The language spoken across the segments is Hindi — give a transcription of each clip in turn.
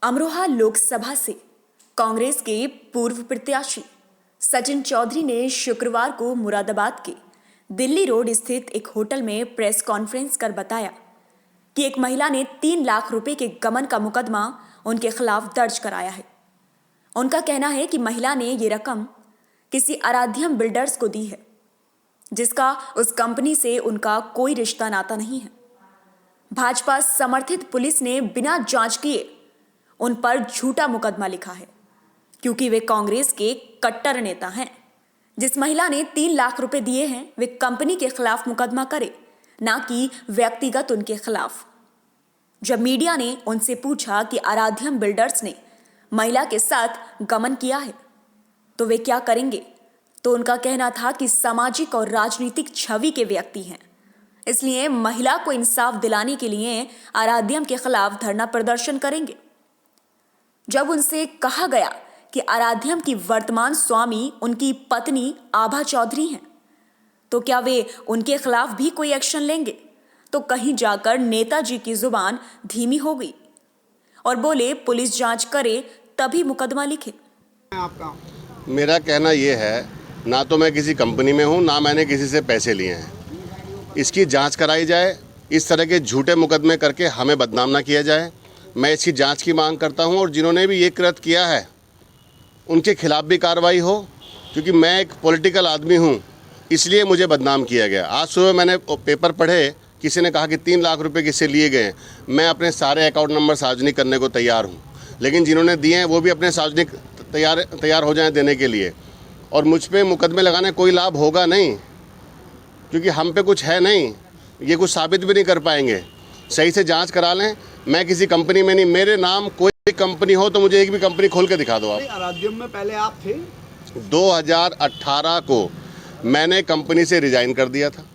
अमरोहा लोकसभा से कांग्रेस के पूर्व प्रत्याशी सचिन चौधरी ने शुक्रवार को मुरादाबाद के दिल्ली रोड स्थित एक होटल में प्रेस कॉन्फ्रेंस कर बताया कि एक महिला ने 3 लाख रुपए के गबन का मुकदमा उनके खिलाफ दर्ज कराया है। उनका कहना है कि महिला ने ये रकम किसी आराध्यम बिल्डर्स को दी है, जिसका उस कंपनी से उनका कोई रिश्ता नाता नहीं है। भाजपा समर्थित पुलिस ने बिना जांच किए उन पर झूठा मुकदमा लिखा है, क्योंकि वे कांग्रेस के कट्टर नेता हैं। जिस महिला ने 3 लाख रुपए दिए हैं, वे कंपनी के खिलाफ मुकदमा करे, ना कि व्यक्तिगत उनके खिलाफ। जब मीडिया ने उनसे पूछा कि आराध्यम बिल्डर्स ने महिला के साथ गबन किया है तो वे क्या करेंगे, तो उनका कहना था कि सामाजिक और राजनीतिक छवि के व्यक्ति हैं, इसलिए महिला को इंसाफ दिलाने के लिए आराध्यम के खिलाफ धरना प्रदर्शन करेंगे। जब उनसे कहा गया कि आराध्यम की वर्तमान स्वामी उनकी पत्नी आभा चौधरी हैं, तो क्या वे उनके खिलाफ भी कोई एक्शन लेंगे, तो कहीं जाकर नेताजी की जुबान धीमी हो गई और बोले पुलिस जांच करे तभी मुकदमा लिखे। आपका मेरा कहना यह है, ना तो मैं किसी कंपनी में हूं, ना मैंने किसी से पैसे लिए हैं। इसकी जांच कराई जाए, इस तरह के झूठे मुकदमे करके हमें बदनाम ना किया जाए। मैं इसकी जांच की मांग करता हूं और जिन्होंने भी ये कृत्य किया है उनके खिलाफ भी कार्रवाई हो, क्योंकि मैं एक पॉलिटिकल आदमी हूं, इसलिए मुझे बदनाम किया गया। आज सुबह मैंने पेपर पढ़े, किसी ने कहा कि 3 लाख रुपए किससे लिए गए। मैं अपने सारे अकाउंट नंबर सार्वजनिक करने को तैयार हूं, लेकिन जिन्होंने दिए हैं वो भी अपने सार्वजनिक तैयार हो जाएं देने के लिए। और मुझ पे मुकदमे लगाने कोई लाभ होगा नहीं, क्योंकि हम पे कुछ है नहीं, ये कुछ साबित भी नहीं कर पाएंगे। सही से जांच करा लें। मैं किसी कंपनी में नहीं, मेरे नाम कोई भी कंपनी हो तो मुझे एक भी कंपनी खोल के दिखा दो आप। आराध्यम में पहले आप थे? 2018 को मैंने कंपनी से रिजाइन कर दिया था।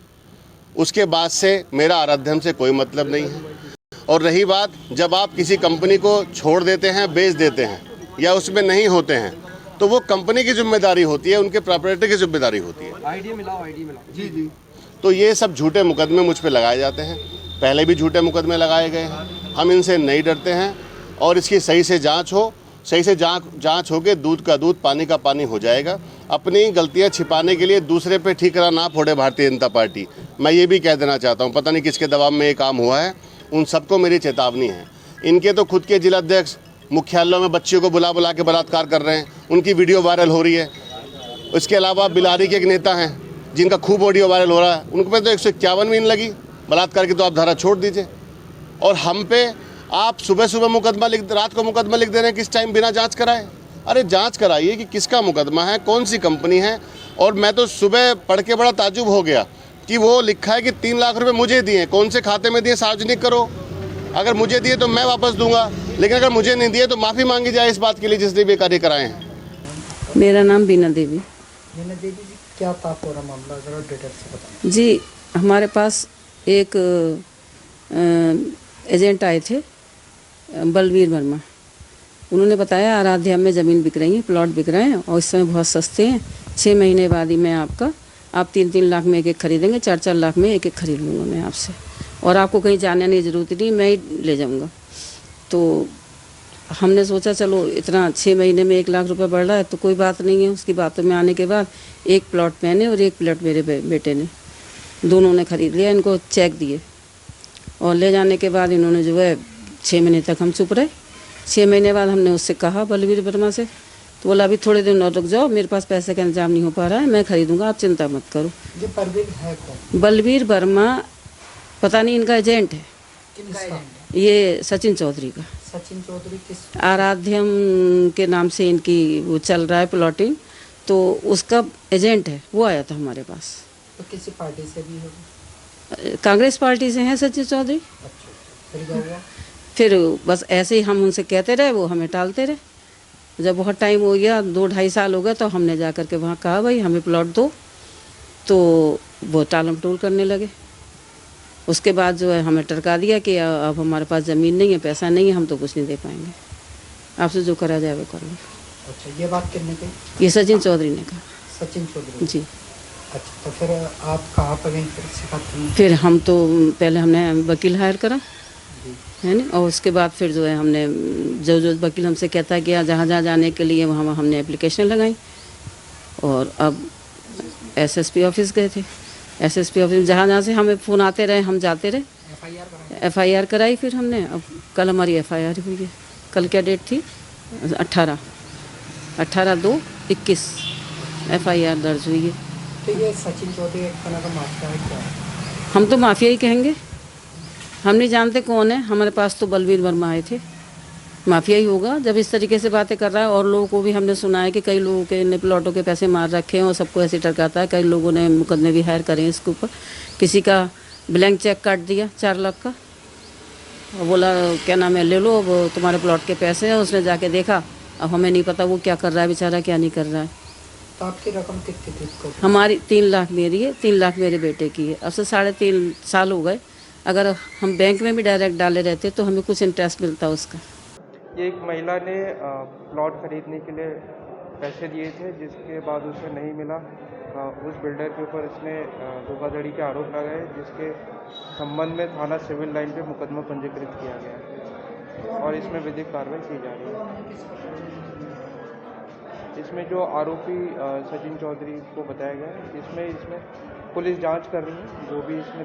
उसके बाद से मेरा आराध्यम से कोई मतलब नहीं है। और रही बात, जब आप किसी कंपनी को छोड़ देते हैं, बेच देते हैं या उसमें नहीं होते हैं, तो वो कंपनी की जिम्मेदारी होती है, उनके प्रॉपर्टी की जिम्मेदारी होती है। आईडी मिलाओ। जी जी। तो ये सब झूठे मुकदमे मुझ पे लगाए जाते हैं। पहले भी झूठे मुकदमे लगाए गए हैं। हम इनसे नहीं डरते हैं और इसकी सही से जांच हो। सही से जांच होके दूध का दूध, पानी का पानी हो जाएगा। अपनी गलतियां छिपाने के लिए दूसरे पे ठीकरा ना फोड़े भारतीय जनता पार्टी। मैं ये भी कह देना चाहता हूँ, पता नहीं किसके दबाव में ये काम हुआ है, उन सबको मेरी चेतावनी है। इनके तो खुद के जिलाध्यक्ष मुख्यालयों में बच्चियों को बुला बुला के बलात्कार कर रहे हैं, उनकी वीडियो वायरल हो रही है। इसके अलावा बिलारी के एक नेता हैं जिनका खूब ऑडियो वायरल हो रहा है, उनको पे तो 151 मीन लगी बलात्कार की, तो आप धारा छोड़ दीजिए। और हम पे आप सुबह सुबह मुकदमा लिख, रात को मुकदमा लिख दे रहे हैं, किस टाइम, बिना जांच कराए। अरे जांच कराइए कि किसका मुकदमा है, कौन सी कंपनी है। और मैं तो सुबह पढ़ के बड़ा ताज्जुब हो गया कि वो लिखा है कि 3 लाख रुपए मुझे दिए, कौन से खाते में दिए सार्वजनिक करो। अगर मुझे दिए तो मैं वापस दूंगा, लेकिन अगर मुझे नहीं दिए तो माफ़ी मांगी जाए इस बात के लिए जिसने भी कार्य कराए हैं। मेरा नाम बीना देवी। बीना देवी जी, क्या था पूरा मामला, जरा डिटेल से बताएं। जी, हमारे पास एक एजेंट आए थे, बलवीर वर्मा। उन्होंने बताया आराध्या में ज़मीन बिक रही है, प्लॉट बिक रहे हैं और इस समय बहुत सस्ते हैं। 6 महीने बाद ही मैं आप 3-3 लाख में एक खरीदेंगे, 4-4 लाख में एक खरीद लूँगा मैं आपसे, और आपको कहीं जाने की ज़रूरत नहीं, मैं ही ले जाऊँगा। तो हमने सोचा चलो इतना 6 महीने में 1 लाख रुपए बढ़ रहा है तो कोई बात नहीं है। उसकी बातों में आने के बाद एक प्लॉट मैंने और एक प्लॉट मेरे बेटे ने, दोनों ने खरीद लिया। इनको चेक दिए और ले जाने के बाद इन्होंने जो है 6 महीने तक हम चुप रहे। 6 महीने बाद हमने उससे कहा, बलवीर वर्मा से, तो बोला अभी थोड़े दिन और रुक जाओ, मेरे पास पैसे का इंतजाम नहीं हो पा रहा है, मैं खरीदूंगा, आप चिंता मत करो। ये परवीन है कौन? बलवीर वर्मा पता नहीं, इनका एजेंट है। किनका एजेंट है? ये सचिन चौधरी का। सचिन चौधरी किस? आराध्यम के नाम से इनकी वो चल रहा है प्लॉटिंग, तो उसका एजेंट है, वो आया था हमारे पास। तो किसी पार्टी से भी होगा? कांग्रेस पार्टी से हैं सचिन चौधरी। अच्छा, फिर क्या हुआ? फिर बस ऐसे ही हम उनसे कहते रहे, वो हमें टालते रहे। जब बहुत टाइम हो गया, 2-2.5 साल हो गए, तो हमने जा कर के वहाँ कहा भाई हमें प्लॉट दो, तो वो टालम टोल करने लगे। उसके बाद जो है हमें टरका दिया कि अब हमारे पास ज़मीन नहीं है, पैसा नहीं है, हम तो कुछ नहीं दे पाएंगे, आपसे जो करा जाए वो कर लो। अच्छा, ये बात किसने कही? ये सचिन चौधरी ने कहा। सचिन चौधरी जी। अच्छा, तो फिर आप कहाँ पर गए फिर शिकायत करने? फिर हम तो पहले हमने वकील हायर करा, है ना। और उसके बाद फिर जो है हमने जो वकील हमसे कहता गया जहाँ जहाँ जाने के लिए वहाँ हमने एप्लीकेशन लगाई। और अब एसएसपी ऑफिस गए थे। एसएसपी ऑफिस जहाँ जहाँ से हमें फ़ोन आते रहे हम जाते रहे। एफआईआर कराई फिर हमने। अब कल हमारी एफआईआर हुई है। कल क्या डेट थी? 18/2/21 एफआईआर दर्ज हुई है। तो ये सचिन चौधरी एक तरह का माफिया है क्या? हम तो माफिया ही कहेंगे। हम नहीं जानते कौन है। हमारे पास तो बलवीर वर्मा आए थे। माफिया ही होगा जब इस तरीके से बातें कर रहा है। और लोगों को भी हमने सुना है कि कई लोगों के ने प्लॉटों के पैसे मार रखे हैं और सबको ऐसे टरकाता है। कई लोगों ने मुकदमे भी हायर करे हैं इसके ऊपर। किसी का ब्लैंक चेक काट दिया 4 लाख का और बोला क्या नाम है ले लो अब तुम्हारे प्लॉट के पैसे हैं। उसने जाके देखा। अब हमें नहीं पता वो क्या कर रहा है बेचारा, क्या नहीं कर रहा है। तो आपकी रकम कितनी थी इसको? हमारी 3 लाख मेरी है, 3 लाख मेरे बेटे की है। अब से 3.5 साल हो गए। अगर हम बैंक में भी डायरेक्ट डाले रहते तो हमें कुछ इंटरेस्ट मिलता उसका। ये एक महिला ने प्लॉट खरीदने के लिए पैसे दिए थे, जिसके बाद उसे नहीं मिला। उस बिल्डर के ऊपर इसने धोखाधड़ी के आरोप लगाए, जिसके संबंध में थाना सिविल लाइन पे मुकदमा पंजीकृत किया गया है और इसमें विधिक कार्रवाई की जा रही है। इसमें जो आरोपी सचिन चौधरी को बताया गया है, इसमें पुलिस जांच कर रही है। जो भी इसमें